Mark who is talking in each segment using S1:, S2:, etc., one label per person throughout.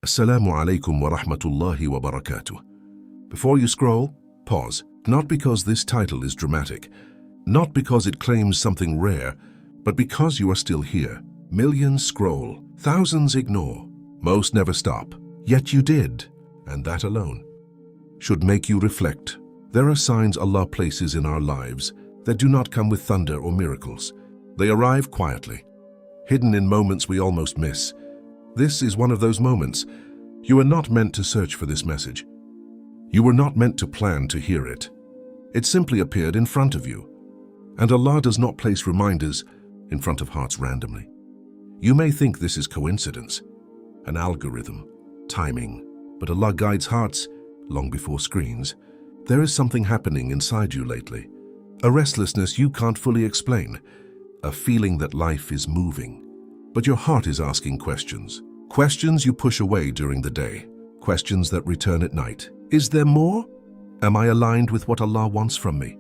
S1: Assalamu alaikum wa rahmatullahi wa barakatuh. Before you scroll, pause. Not because this title is dramatic, not because it claims something rare, but because you are still here. Millions scroll, thousands ignore, most never stop. Yet you did, and that alone should make you reflect. There are signs Allah places in our lives that do not come with thunder or miracles. They arrive quietly, hidden in moments we almost miss. This is one of those moments. You are not meant to search for this message. You were not meant to plan to hear it. It simply appeared in front of you. And Allah does not place reminders in front of hearts randomly. You may think this is coincidence, an algorithm, timing, but Allah guides hearts long before screens. There is something happening inside you lately, a restlessness you can't fully explain, a feeling that life is moving, but your heart is asking questions. Questions you push away during the day, questions that return at night. Is there more? Am I aligned with what Allah wants from me?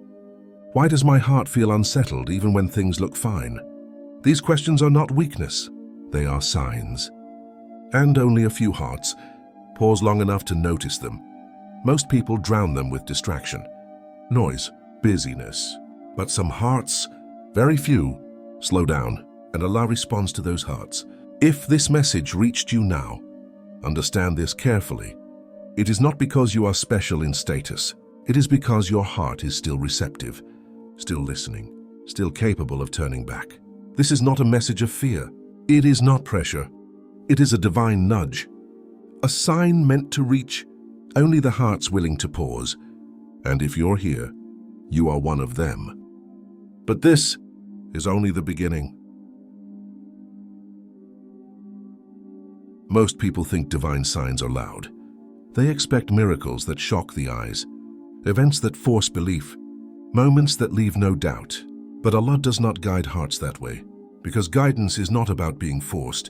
S1: Why does my heart feel unsettled even when things look fine? These questions are not weakness, they are signs. And only a few hearts pause long enough to notice them. Most people drown them with distraction, noise, busyness. But some hearts, very few, slow down, and Allah responds to those hearts. If this message reached you now, understand this carefully. It is not because you are special in status. It is because your heart is still receptive, still listening, still capable of turning back. This is not a message of fear. It is not pressure. It is a divine nudge, a sign meant to reach only the hearts willing to pause. And if you're here, you are one of them. But this is only the beginning. Most people think divine signs are loud. They expect miracles that shock the eyes, events that force belief, moments that leave no doubt. But Allah does not guide hearts that way, because guidance is not about being forced.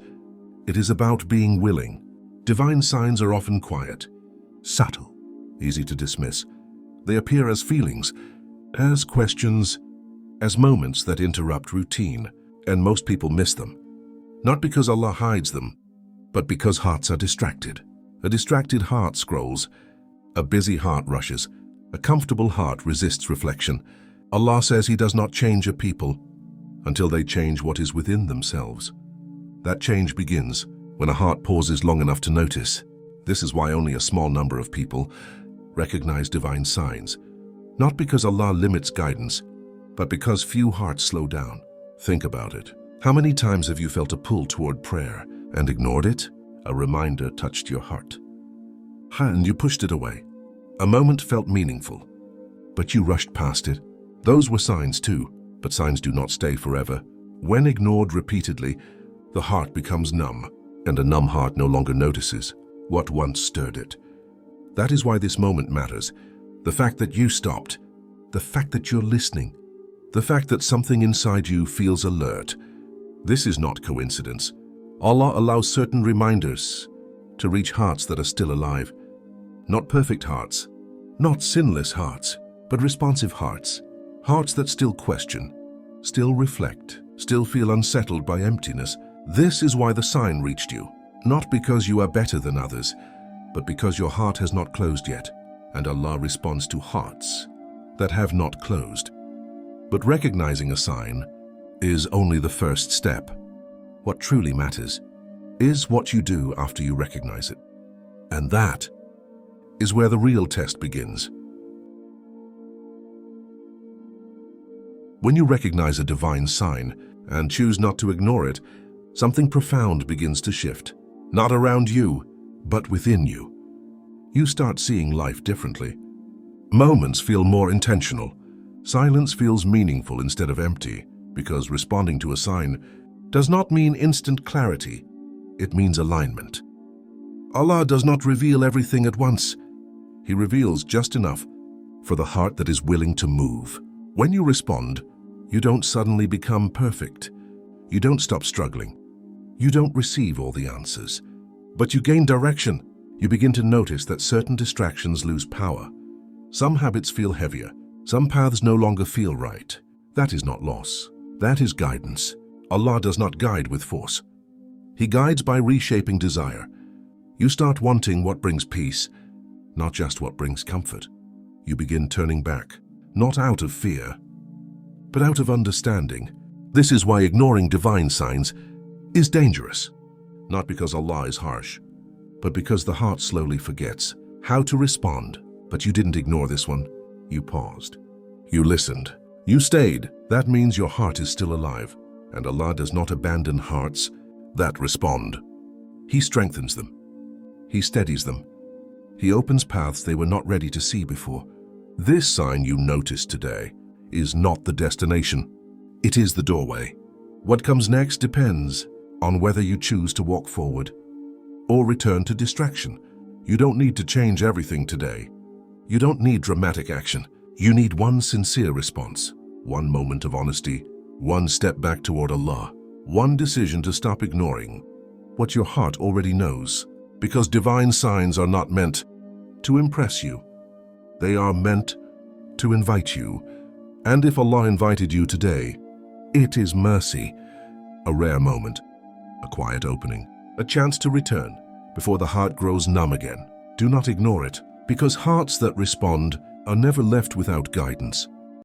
S1: It is about being willing. Divine signs are often quiet, subtle, easy to dismiss. They appear as feelings, as questions, as moments that interrupt routine, and most people miss them. Not because Allah hides them, but because hearts are distracted. A distracted heart scrolls, a busy heart rushes, a comfortable heart resists reflection. Allah says He does not change a people until they change what is within themselves. That change begins when a heart pauses long enough to notice. This is why only a small number of people recognize divine signs, not because Allah limits guidance, but because few hearts slow down. Think about it. How many times have you felt a pull toward prayer and ignored it? A reminder touched your heart, and you pushed it away. A moment felt meaningful, but you rushed past it. Those were signs too, but signs do not stay forever. When ignored repeatedly, the heart becomes numb, and a numb heart no longer notices what once stirred it. That is why this moment matters. The fact that you stopped, the fact that you're listening, the fact that something inside you feels alert. This is not coincidence. Allah allows certain reminders to reach hearts that are still alive. Not perfect hearts, not sinless hearts, but responsive hearts. Hearts that still question, still reflect, still feel unsettled by emptiness. This is why the sign reached you. Not because you are better than others, but because your heart has not closed yet, and Allah responds to hearts that have not closed. But recognizing a sign is only the first step. What truly matters is what you do after you recognize it. And that is where the real test begins. When you recognize a divine sign and choose not to ignore it, something profound begins to shift. Not around you, but within you. You start seeing life differently. Moments feel more intentional. Silence feels meaningful instead of empty, because responding to a sign does not mean instant clarity. It means alignment. Allah does not reveal everything at once. He reveals just enough for the heart that is willing to move. When you respond, you don't suddenly become perfect. You don't stop struggling. You don't receive all the answers. But you gain direction. You begin to notice that certain distractions lose power. Some habits feel heavier. Some paths no longer feel right. That is not loss. That is guidance. Allah does not guide with force. He guides by reshaping desire. You start wanting what brings peace, not just what brings comfort. You begin turning back, not out of fear, but out of understanding. This is why ignoring divine signs is dangerous. Not because Allah is harsh, but because the heart slowly forgets how to respond. But you didn't ignore this one. You paused. You listened. You stayed. That means your heart is still alive, and Allah does not abandon hearts that respond. He strengthens them. He steadies them. He opens paths they were not ready to see before. This sign you noticed today is not the destination. It is the doorway. What comes next depends on whether you choose to walk forward or return to distraction. You don't need to change everything today. You don't need dramatic action. You need one sincere response, one moment of honesty, one step back toward Allah, one decision to stop ignoring what your heart already knows. Because divine signs are not meant to impress you. They are meant to invite you. And if Allah invited you today, it is mercy, a rare moment, a quiet opening, a chance to return before the heart grows numb again. Do not ignore it, because hearts that respond are never left without guidance.